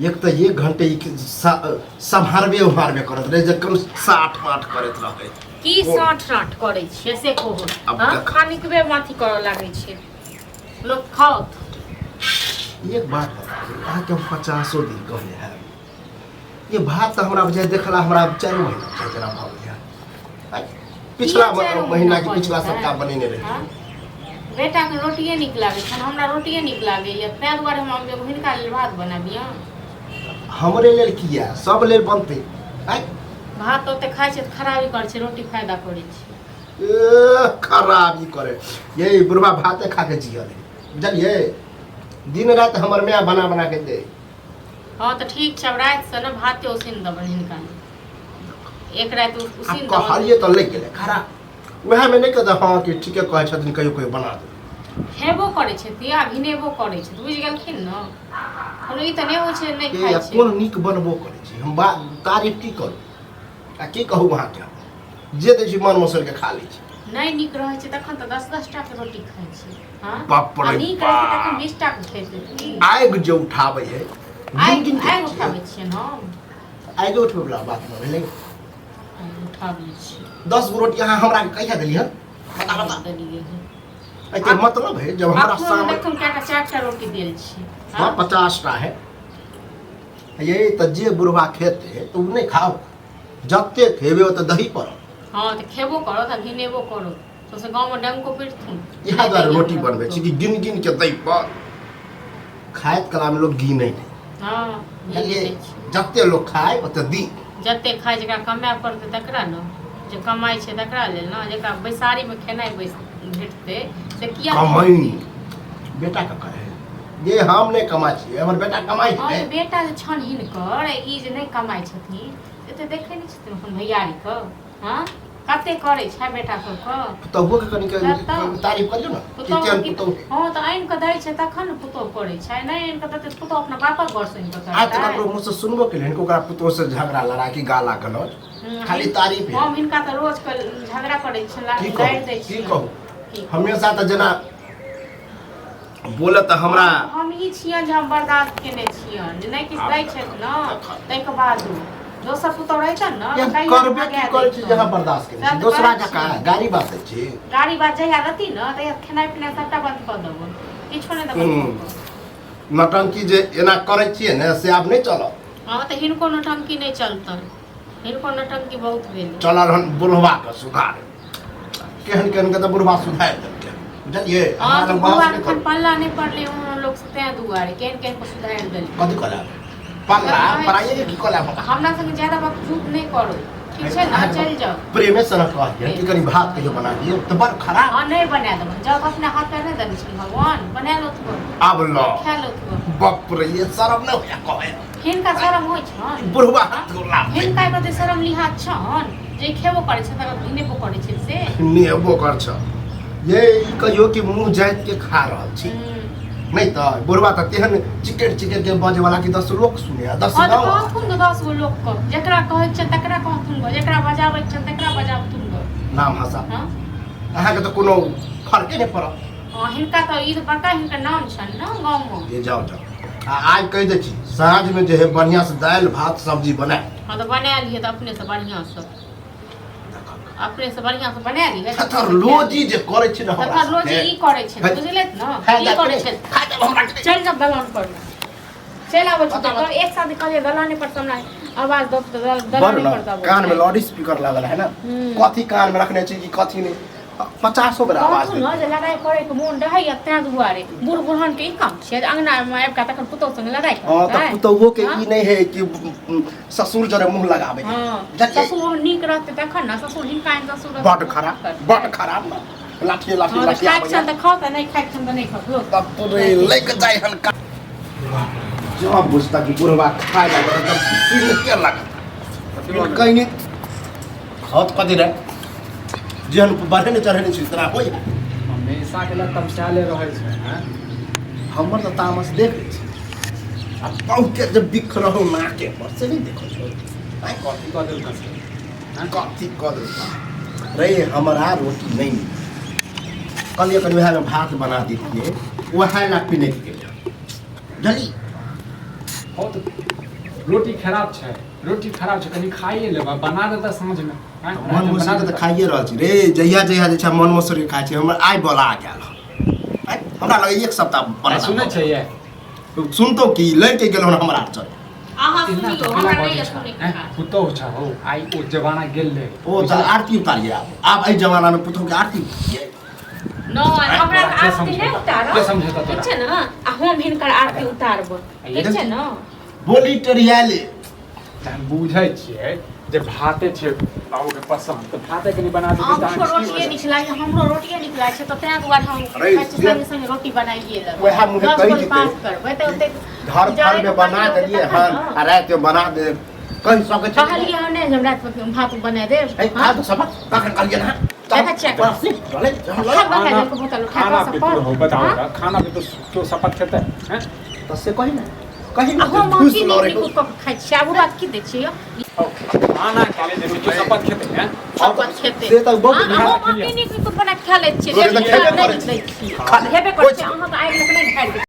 एक तो 1 घंटे सम्हारबे उहारबे करत रहे जे कम 60-60 करत रहे की 60-60 करे छे से कोहो हां खानी के माथी कर लागे छे लोग खाओ। एक बात बताइए अहाँ के 50 दिन कहले है ये भात तो हमरा बजाय देखला हमरा 4 महीना जरा भाव गया पिछला महीना के पिछला सप्ताह बनेने रहे बेटा के रोटिए निक लागे छन हमरा रोटिए निक लागे या तै दुआरे हम एगो हिनका लेल भात बनाबिया हमरे लेल किया सब लेल बनते आइ भात ओते खाइ छै त खराबी कर छै रोटी फायदा करे छै खराबी करे यही बुढ़वा भाते खा के जियल बुझलिए दिन रात हमर माय बना बना के दे। हां त ठीक छै रात से न भाते उसिन दबन हिनका एक रात उसिन दबन कहलिए त लग गेले खराब वह में नहीं कहता हां कि ठीके कहै छथिन कहियो कोई बना दे हेबो करे छै तिया भिनेबो करे छै बुझ गेलखिन न हम ई त नै हो छै नै खाइ छै कोन नीक बनबो करे छै हम तारीफ की करू आ की कहू वहां के जे दै छी मन मसर के खा लै छी नै नीक रहै छै तखन त 10-10 टा के रोटी खाइ छै हां बाप रे नीक रहै छै तखन 20 टा के खेतै आगि जे उठाबै है आगि उठाबै छियै न आगि उठबै वाला बात न भेलै उठाबै छी 10 गो रोटी अहाँ हमरा कहिया देली हन बता बता देलिए एते मतलब है जब हमरा सामने देखम केटा 4टा रोटी देल छी हां 50 टा है ये त जे बुढ़वा खेते तो उ नहीं खाओ जत्ते खेबे ओ त दही पर हां त खेबो करो त भिनेबो करो तो से गांव में डंको पिटथुन इहा द्वारा रोटी बनबै छी कि गिन गिन के दही पर खायत कला में लोग गिनै नहीं हां ये जत्ते लोग खाए ओते दी जत्ते खाए जकरा कमाए पड़ते तकरा न जे कमाई छै तकरा लेल न जकरा बैसारी में खेनाइ भेटते से किया कमाई बेटा का कहे ये हम नहीं कमाई छी हमर बेटा कमाई है बेटा जे छन हिनकर ई जे नहीं कमाई छथिन एते देखे नहीं छथिन अपन भैयारी क हां कते करे छै बेटा सब क पुतहु के कनी के तारीफ करियो ना कि केन पुतहु हां त आइन के दै छै तखन पुतहु करे छै नहीं आइन के दते पुतहु अपना पापा घर से इनका आज तक ककरो मुंह से सुनबो केले इनको ओकरा पुतहु से झगड़ा लड़ा की गाला गलौज खाली तारीफ है हम इनका त रोज के झगड़ा करे छै लाड़ दै छै की कहू हमेशा त जना बोले त हमरा हम ई छियन जे हम बर्दाश्त केने छियन जे नहीं किछ दै छै न तै के बाद दोसर पुतौ रहतन न करबे की करे छी जहां बर्दाश्त करे छी दोसरा जका गाड़ी बात छी गाड़ी बात जहिया रहती न तहिया खेनाइ पिनाइ सबटा बंद क देबो किछो नै देबो नटंकी जे एना करे छिए ने से आब नै चलत हां त हिनको नटंकी नै चलतन हिनको नटंकी बहुत भेल चलल हन बुढ़वा के सुधार केहन केहन के त बुढ़वा सुधार देलके बुझलिए हमरा बुढ़वा के पल्ला नै पड़ले उन लोग से तै दुआरे केहन केहन को सुधार देल कथि कला पल्ला पराये की कला हमरा संग ज्यादा वक्त झूठ नै करो ठीक छै ना चल जाओ प्रेमे से न कहिए कि कनी भात कहियो बना दियो त बड़ खराब हां नै बना देब जब अपने हाथ पे नै देबै छी भगवान बना लो तो अब लो खा लो तो बाप रे ये शरम न होया कहे हिनका शरम होय छन बुढ़वा हाथ गोला हिनका कते शरम लिहा छन जे खेबो करे छै त भिनेबो करे छै से नेबो कर छ ये कहियो कि मुंह जाइत के खा रहल छी नहीं तो बुढ़वा त तेहन चिकेट चिकेट के बाजे वाला की 10 लोग सुने 10 गांव कहथुन 10 गो लोग को जेकरा कहै छै तकरा कहथुन गो जेकरा बजाबै छै तकरा बजाबथुन गो नाम हसा हां अहाँ के तो कोनो फर्क नै पड़त हां हिनका त ई त बड़का हिनका नाम छन न गांव में ये जाओ आज कह दे छी साँझ में जे है बढ़िया से दाल भात सब्जी बना हां तो बना लिए त अपने से बढ़िया से अपने से बढ़िया से बना ली थर रोजी जे करे छी न हमरा थर रोजी ई करे छै बुझलेत न ई करे छै चल जब दलान पर चल आबो छ तो एक साथ कहे दलाने पर सामने आवाज दो दलाने पर दबो कान में लाउड स्पीकर लागल है ना कथि कान में रखने छी कि कथि नहीं 50 बेर आवाज न जे लड़ाई करे के मोन रहै एते दुआरे बूढ़ बुढ़ान के ई काम छै अंगना में आब का तखन पुतौ संग लड़ाई हां त पुतौओ के ई नहीं है कि ससुर जरे मुंह लगावे हां ससुर नीक रहते तखन ना ससुर हिनका ससुर बड खराब ना लाठी लाठी लाठी खाइ छन त खाओ त नहीं खाइ छन त नहीं खाओ तब रे लेक जाय हन का जो बुझता कि बुढ़वा खाए लगे तब फिर के लगा कहीं नहीं खात कदि रे जन बढ़े ने चढ़े ने छी तरह होय हमेशा के ला तमसाले रहे छै हैं हमर त तामस देख ले छी अब पाउ के जब दिख रहो ना के पर से नहीं देखो છો आई कॉफी का दिल कसे हां कथि कर रे हमरा रोटी नहीं कल ये कनी में भात बना दीजिए वह ला पीने के लिए जल्दी बहुत रोटी खराब छै कनी खाइए लेबा बना देता साँझ में मन मसूरी के तऽ खाइए रहल छी रे जहिया जे छै मन मसूरी खाइ छी हमर आइ बोला गेल हमरा लगे एक सप्ताह बना सुनै छै ये सुनतो की लै के गेल हमरा चल अहाँ सुनियो हमरा नहीं सुने के पुतो छ हो आई ओ जमाना गेल ले ओ चल आरती उतारिए आप एहि जमाना में पुतोह के आरती नहीं हमरा आरती नहीं उतारो के समझता तोरा ठीक छै ना हम हिनकर आरती उतारब ठीक छै ना बोली टेरियाले हम बुझै छियै जे भाते छै बाबू के पसंद तो भाते के लिए बना देबै हमरो रोटिए निकला है हमरो रोटिए निकला छै तो तैं दुआरे हम संगे रोटी बनाइए ले वह मुझे कहि देते करबै त ओते घर घर में बना देलिए हां आ रात में बना दे कहि सकै छै कहलिए हम नहीं हम रात में भात बना दे ए खा तो सब कखन कहलिए ना देखा चेक चले खाना को बोतल उठा खाना के भी सब तो बताओ खाना भी तो क्यों शपथ खेते हैं तो से कहि ना कहि ना हम की नहीं कुछ खाइ छी आबू रात की दै छियै खाना खा ले देबै क्यों शपथ खेते हैं शपथ खेते से तऽ बहुत हम की नहीं कुछ बना खा ले छियै हेबे करते अहाँ के आइ नहीं खाइ